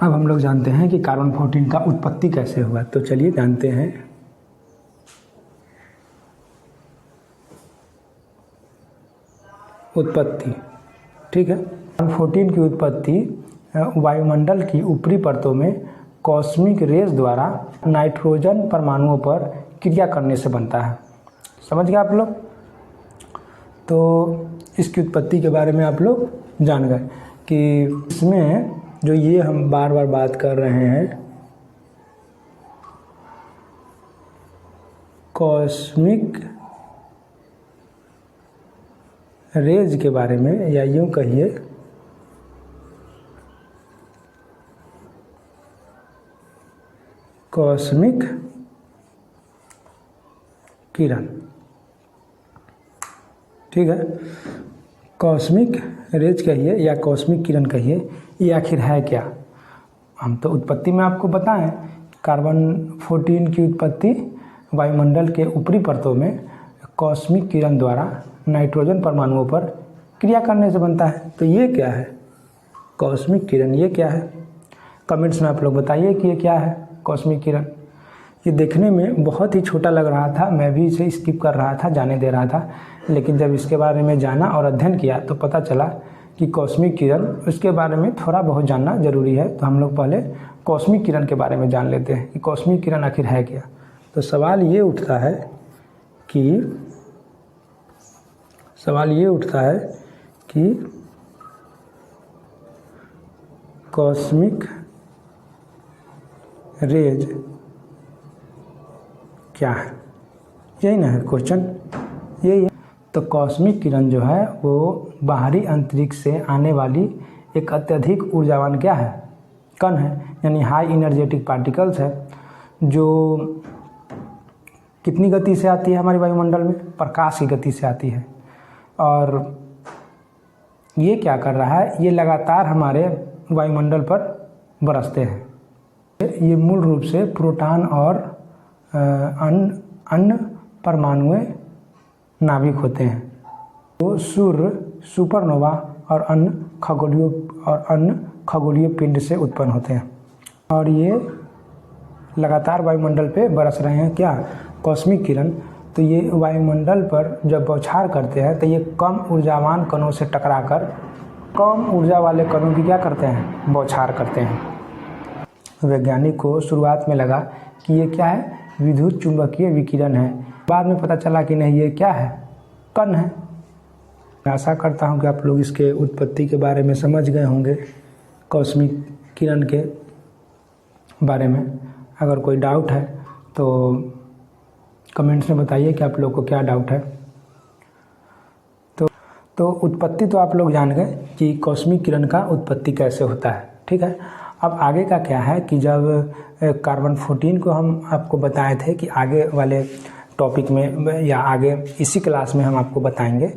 अब हम लोग जानते हैं कि कार्बन 14 का उत्पत्ति कैसे हुआ। तो चलिए जानते हैं। उत्पत्ति, ठीक है। कार्बन 14 की उत्पत्ति वायुमंडल की ऊपरी परतों में कॉस्मिक रेज द्वारा नाइट्रोजन परमाणुओं पर क्रिया करने से बनता है। समझ गए आप लोग? तो इसकी उत्पत्ति के बारे में आप लोग जान गए कि इसमें जो ये हम बार बार बात कर रहे हैं कॉस्मिक रेज के बारे में, या यूं कहिए कॉस्मिक किरण, ठीक है। कॉस्मिक रेज कहिए या कॉस्मिक किरण कहिए, ये आखिर है क्या? हम तो उत्पत्ति में आपको बताएं, कार्बन 14 की उत्पत्ति वायुमंडल के ऊपरी परतों में कॉस्मिक किरण द्वारा नाइट्रोजन परमाणुओं पर क्रिया करने से बनता है। तो ये क्या है कॉस्मिक किरण? ये क्या है? कमेंट्स में आप लोग बताइए कि ये क्या है कॉस्मिक किरण। ये देखने में बहुत ही छोटा लग रहा था, मैं भी इसे स्किप कर रहा था, जाने दे रहा था, लेकिन जब इसके बारे में जाना और अध्ययन किया तो पता चला कि कॉस्मिक किरण, उसके बारे में थोड़ा बहुत जानना जरूरी है। तो हम लोग पहले कॉस्मिक किरण के बारे में जान लेते हैं कि कॉस्मिक किरण आखिर है क्या। तो सवाल ये उठता है कि कॉस्मिक रेज क्या है? यही ना है क्वेश्चन, यही है। तो कॉस्मिक किरण जो है वो बाहरी अंतरिक्ष से आने वाली एक अत्यधिक ऊर्जावान क्या है? कण है, यानी हाई इनर्जेटिक पार्टिकल्स है, जो कितनी गति से आती है हमारे वायुमंडल में? प्रकाश की गति से आती है। और ये क्या कर रहा है? ये लगातार हमारे वायुमंडल पर बरसते हैं। ये मूल रूप से प्रोटॉन और अन्य परमाणुएं नाभिक होते हैं। तो सूर्य, सुपरनोवा और अन्य खगोलीय पिंड से उत्पन्न होते हैं। और ये लगातार वायुमंडल पे बरस रहे हैं क्या? कॉस्मिक किरण। तो ये वायुमंडल पर जब बौछार करते हैं तो ये कम ऊर्जावान कणों से टकराकर कम ऊर्जा वाले कणों की क्या करते हैं? बौछार करते हैं। वैज्ञानिक को शुरुआत में लगा कि ये क्या है? विद्युत चुंबकीय विकिरण है। बाद में पता चला कि नहीं, ये क्या है? कण है। मैं आशा करता हूँ कि आप लोग इसके उत्पत्ति के बारे में समझ गए होंगे, कॉस्मिक किरण के बारे में। अगर कोई डाउट है तो कमेंट्स में बताइए कि आप लोग को क्या डाउट है। तो उत्पत्ति तो आप लोग जान गए कि कॉस्मिक किरण का उत्पत्ति कैसे होता है, ठीक है। अब आगे का क्या है कि जब कार्बन 14 को हम आपको बताए थे कि आगे वाले टॉपिक में या आगे इसी क्लास में हम आपको बताएंगे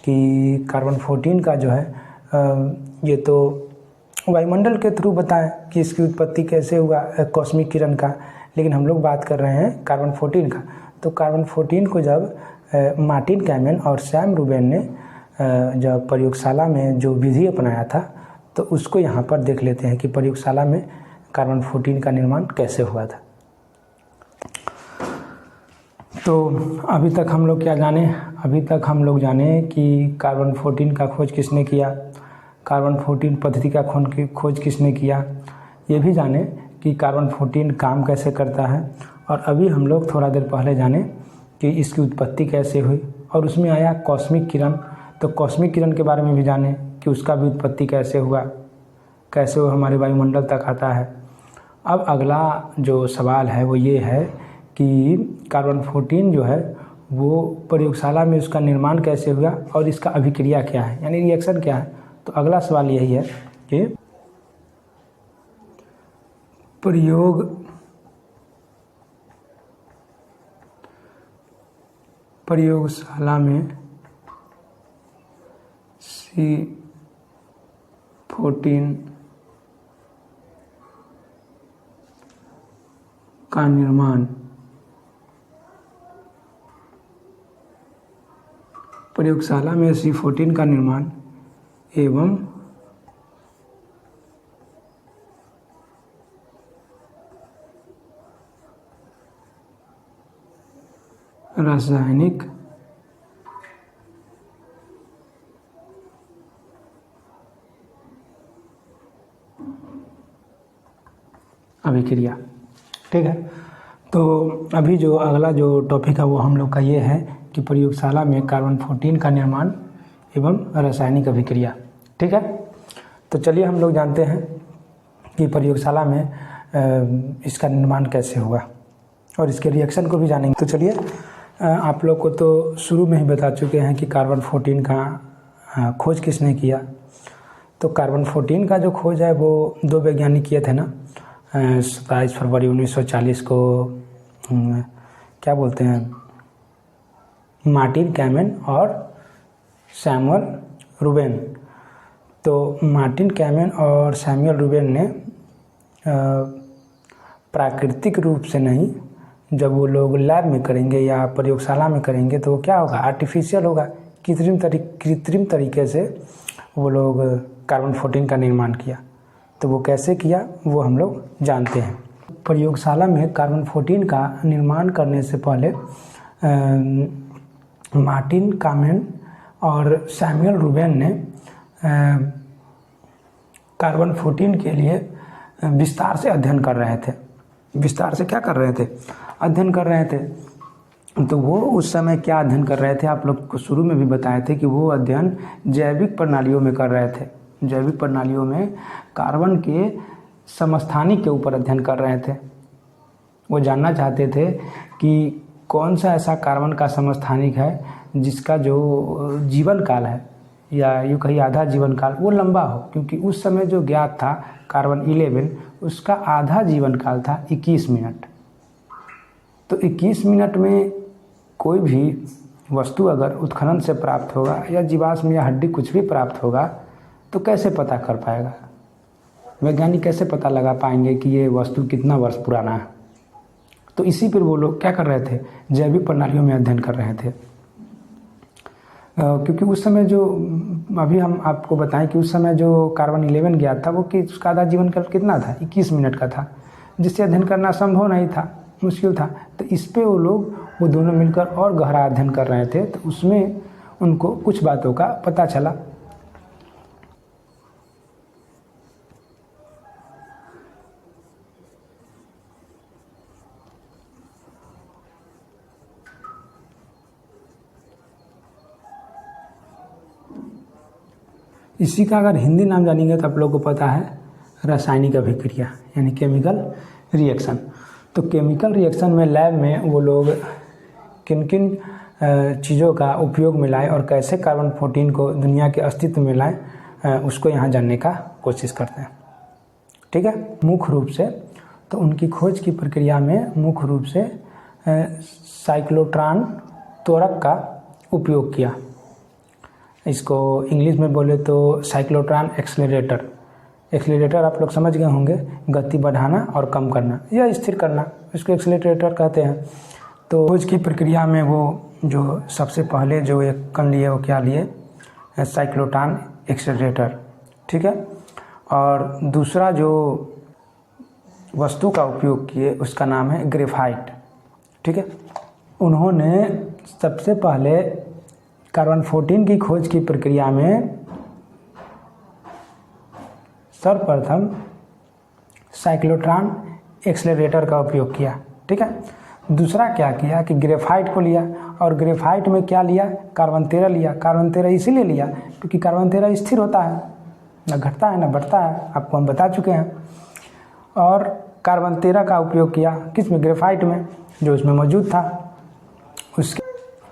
कि कार्बन 14 का जो है ये तो वायुमंडल के थ्रू बताएं कि इसकी उत्पत्ति कैसे हुआ कॉस्मिक किरण का, लेकिन हम लोग बात कर रहे हैं कार्बन 14 का। तो कार्बन 14 को जब मार्टिन कैमेन और सैम रूबेन ने जब प्रयोगशाला में जो विधि अपनाया था, तो उसको यहाँ पर देख लेते हैं कि प्रयोगशाला में कार्बन 14 का निर्माण कैसे हुआ था। तो अभी तक हम लोग क्या जाने? अभी तक हम लोग जाने कि कार्बन 14 का खोज किसने किया, कार्बन 14 पद्धति का खोज किसने किया, ये भी जाने कि कार्बन 14 काम कैसे करता है। और अभी हम लोग थोड़ा देर पहले जाने कि इसकी उत्पत्ति कैसे हुई, और उसमें आया कॉस्मिक किरण। तो कॉस्मिक किरण के बारे में भी जाने कि उसका भी उत्पत्ति कैसे हुआ, कैसे वो हमारे वायुमंडल तक आता है। अब अगला जो सवाल है वो ये है कि कार्बन 14 जो है वो प्रयोगशाला में उसका निर्माण कैसे हुआ और इसका अभिक्रिया क्या है, यानी रिएक्शन क्या है। तो अगला सवाल यही है कि प्रयोगशाला में C14 का निर्माण प्रयोगशाला में C14 का निर्माण एवं रासायनिक अभिक्रिया। ठीक है, तो अभी जो अगला जो टॉपिक है वो हम लोग का ये है कि प्रयोगशाला में कार्बन 14 का निर्माण एवं रासायनिक अभिक्रिया। ठीक है, तो चलिए हम लोग जानते हैं कि प्रयोगशाला में इसका निर्माण कैसे होगा और इसके रिएक्शन को भी जानेंगे। तो चलिए, आप लोग को तो शुरू में ही बता चुके हैं कि कार्बन 14 का खोज किसने किया। तो कार्बन 14 का जो खोज है वो दो वैज्ञानिक किए थे ना, 27 फरवरी 1940 को क्या बोलते हैं, मार्टिन कैमेन और सैमुअल रूबेन। तो मार्टिन कैमेन और सैमुअल रूबेन ने प्राकृतिक रूप से नहीं, जब वो लोग लैब में करेंगे या प्रयोगशाला में करेंगे तो क्या होगा, आर्टिफिशियल होगा, कृत्रिम तरीके से वो लोग कार्बन 14 का निर्माण किया। तो वो कैसे किया वो हम लोग जानते हैं। प्रयोगशाला में कार्बन 14 का निर्माण करने से पहले मार्टिन कैमेन और सैमुअल रूबेन ने कार्बन 14 के लिए विस्तार से अध्ययन कर रहे थे। विस्तार से क्या कर रहे थे, अध्ययन कर रहे थे। तो वो उस समय क्या अध्ययन कर रहे थे, आप लोग को शुरू में भी बताए थे कि वो अध्ययन जैविक प्रणालियों में कर रहे थे। जैविक प्रणालियों में कार्बन के समस्थानिक के ऊपर अध्ययन कर रहे थे। वो जानना चाहते थे कि कौन सा ऐसा कार्बन का समस्थानिक है जिसका जो जीवन काल है, या यूँ कहिए आधा जीवन काल, वो लंबा हो। क्योंकि उस समय जो ज्ञात था कार्बन 11, उसका आधा जीवन काल था 21 मिनट। तो 21 मिनट में कोई भी वस्तु अगर उत्खनन से प्राप्त होगा या जीवाश्म या हड्डी कुछ भी प्राप्त होगा तो कैसे पता कर पाएगा, वैज्ञानिक कैसे पता लगा पाएंगे कि ये वस्तु कितना वर्ष पुराना है। तो इसी पर वो लोग क्या कर रहे थे, जैविक प्रणालियों में अध्ययन कर रहे थे। क्योंकि उस समय जो अभी हम आपको बताएं कि उस समय जो कार्बन 11 ज्ञात था वो कि उसका आधा जीवन काल कितना था, 21 मिनट का था, जिससे अध्ययन करना संभव नहीं था, मुश्किल था। तो इस पे वो दोनों मिलकर और गहरा अध्ययन कर रहे थे। तो उसमें उनको कुछ बातों का पता चला। इसी का अगर हिंदी नाम जानेंगे तो आप लोगों को पता है रासायनिक अभिक्रिया, यानी केमिकल रिएक्शन। तो केमिकल रिएक्शन में लैब में वो लोग किन किन चीज़ों का उपयोग में लाए और कैसे कार्बन 14 को दुनिया के अस्तित्व में लाए, उसको यहाँ जानने का कोशिश करते हैं। ठीक है, मुख्य रूप से तो उनकी खोज की प्रक्रिया में मुख्य रूप से साइक्लोट्रॉन त्वरक का उपयोग किया। इसको इंग्लिश में बोले तो साइक्लोट्रॉन एक्सेलरेटर। एक्सेलरेटर आप लोग समझ गए होंगे, गति बढ़ाना और कम करना या स्थिर करना, इसको एक्सेलरेटर कहते हैं। तो खोज की प्रक्रिया में वो जो सबसे पहले जो एक कण लिए वो क्या लिए, साइक्लोट्रॉन एक्सेलरेटर। ठीक है, और दूसरा जो वस्तु का उपयोग किए उसका नाम है ग्रेफाइट। ठीक है, उन्होंने सबसे पहले कार्बन 14 की खोज की प्रक्रिया में सर्वप्रथम साइक्लोट्रॉन एक्सेलरेटर का उपयोग किया। ठीक है, दूसरा क्या किया कि ग्रेफाइट को लिया, और ग्रेफाइट में क्या लिया, कार्बन 13 लिया। कार्बन 13 इसीलिए लिया क्योंकि कार्बन 13 स्थिर होता है, न घटता है न बढ़ता है, आपको हम बता चुके हैं। और कार्बन 13 का उपयोग किया किस में, ग्रेफाइट में, जो उसमें मौजूद था।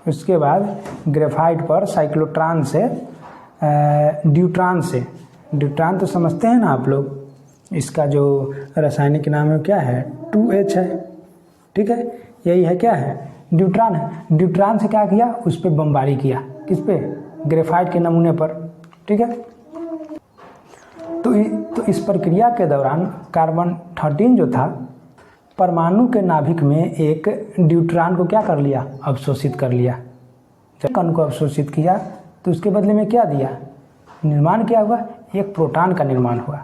उसके बाद ग्रेफाइट पर साइक्लोट्रॉन से ड्यूट्रॉन तो समझते हैं ना आप लोग, इसका जो रासायनिक नाम है क्या है, 2H है। ठीक है, यही है, क्या है, ड्यूट्रॉन है। ड्यूट्रॉन से क्या किया, उस पर बमबारी किया, किस पे, ग्रेफाइट के नमूने पर। ठीक है, तो इस प्रक्रिया के दौरान कार्बन 13 जो था परमाणु के नाभिक में एक ड्यूट्रॉन को क्या कर लिया, अवशोषित कर लिया। जब कण को अवशोषित किया तो उसके बदले में क्या दिया, निर्माण क्या हुआ, एक प्रोटॉन का निर्माण हुआ।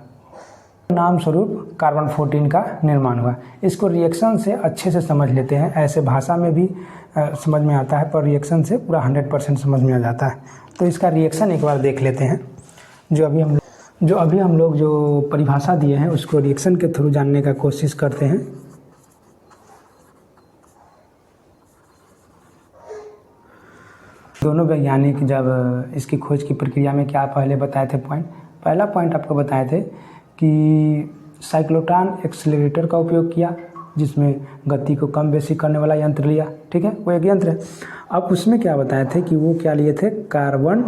नाम स्वरूप कार्बन 14 का निर्माण हुआ। इसको रिएक्शन से अच्छे से समझ लेते हैं, ऐसे भाषा में भी समझ में आता है, पर रिएक्शन से पूरा 100% समझ में आ जाता है। तो इसका रिएक्शन एक बार देख लेते हैं। जो अभी हम लोग जो परिभाषा दिए हैं उसको रिएक्शन के थ्रू जानने का कोशिश करते हैं। दोनों वैज्ञानिक जब इसकी खोज की प्रक्रिया में क्या पहले बताए थे पहला पॉइंट आपको बताए थे कि साइक्लोट्रॉन एक्सेलरेटर का उपयोग किया, जिसमें गति को कम बेसी करने वाला यंत्र लिया। ठीक है, वो एक यंत्र है। अब उसमें क्या बताए थे कि वो क्या लिए थे, कार्बन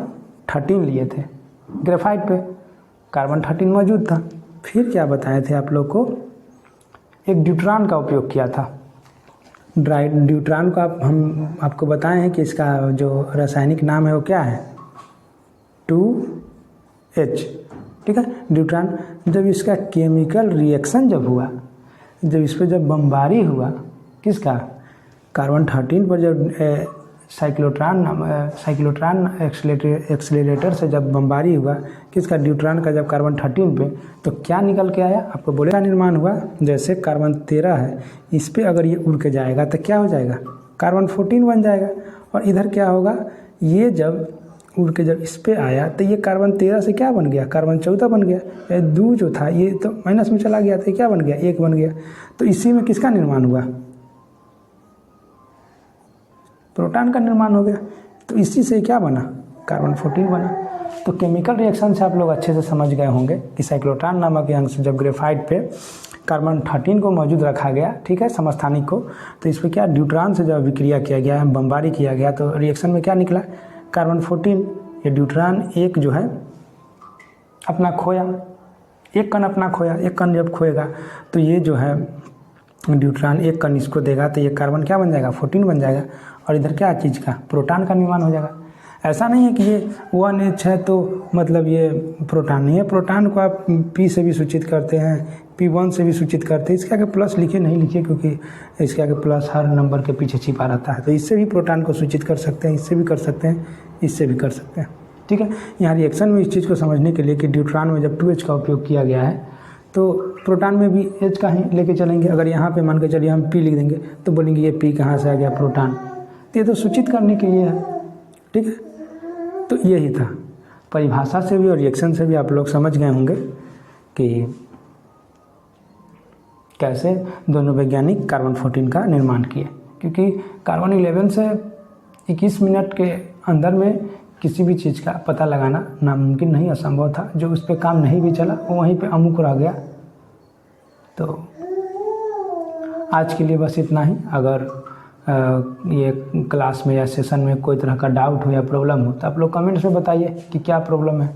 13 लिए थे। ग्रेफाइट पे कार्बन 13 मौजूद था। फिर क्या बताए थे आप लोग को, एक ड्यूट्रॉन का उपयोग किया था। ड्यूट्रॉन को हम आपको बताए हैं कि इसका जो रासायनिक नाम है वो क्या है, 2H। ठीक है, ड्यूट्रॉन जब इसका केमिकल रिएक्शन जब हुआ, जब इस पर जब बमबारी हुआ किसका, कार्बन 13 पर जब साइक्लोट्रॉन एक्सेलरेटर से जब बमबारी हुआ किसका, ड्यूट्रॉन का, जब कार्बन 13 पे, तो क्या निकल के आया, आपको बोले का निर्माण हुआ। जैसे कार्बन 13 है, इस पे अगर ये उड़ के जाएगा तो क्या हो जाएगा, कार्बन 14 बन जाएगा। और इधर क्या होगा, ये जब उड़ के जब इस पे आया तो ये कार्बन 13 से क्या बन गया, कार्बन 14 बन गया। 2 जो था ये तो माइनस में चला गया, तो क्या बन गया, 1 बन गया। तो इसी में किसका निर्माण हुआ, प्रोटॉन का निर्माण हो गया। तो इसी से क्या बना, कार्बन 14 बना। तो केमिकल रिएक्शन से आप लोग अच्छे से समझ गए होंगे कि साइक्लोट्रॉन नामक यंत्र से जब ग्रेफाइट पे कार्बन 13 को मौजूद रखा गया, ठीक है, समस्थानिक को, तो इस पर क्या, ड्यूट्रॉन से जब विक्रिया किया गया, बमबारी किया गया, तो रिएक्शन में क्या निकला, कार्बन 14। ये ड्यूट्रॉन एक जो है अपना खोया, एक कण अपना खोया। एक कण जब खोएगा तो ये जो है ड्यूट्रॉन एक कण इसको देगा, तो ये कार्बन क्या बन जाएगा, 14 बन जाएगा। और इधर क्या चीज़ का, प्रोटॉन का निर्माण हो जाएगा। ऐसा नहीं है कि ये 1H है तो मतलब ये प्रोटॉन नहीं है। प्रोटॉन को आप P से भी सूचित करते हैं, P1 से भी सूचित करते हैं। इसके आगे प्लस लिखे नहीं लिखे, क्योंकि इसके आगे प्लस हर नंबर के पीछे छिपा रहता है। तो इससे भी प्रोटॉन को सूचित कर सकते हैं, इससे भी कर सकते हैं, इससे भी कर सकते हैं। ठीक है, यहाँ रिएक्शन में इस चीज़ को समझने के लिए कि ड्यूट्रॉन में जब 2H का उपयोग किया गया है तो प्रोटॉन में भी H का ही लेके चलेंगे। अगर यहाँ पे मान के चलिए हम P लिख देंगे तो बोलेंगे ये P कहाँ से आ गया, प्रोटॉन। ये तो सूचित करने के लिए है। ठीक है, तो यही था। परिभाषा से भी और रिएक्शन से भी आप लोग समझ गए होंगे कि कैसे दोनों वैज्ञानिक कार्बन 14 का निर्माण किए। क्योंकि कार्बन 11 से 21 मिनट के अंदर में किसी भी चीज़ का पता लगाना नामुमकिन नहीं, असंभव था। जो उस पर काम नहीं भी चला वो वहीं पे अमुक रह गया। तो आज के लिए बस इतना ही। अगर ये क्लास में या सेशन में कोई तरह का डाउट हो या प्रॉब्लम हो तो आप लोग कमेंट्स में बताइए कि क्या प्रॉब्लम है।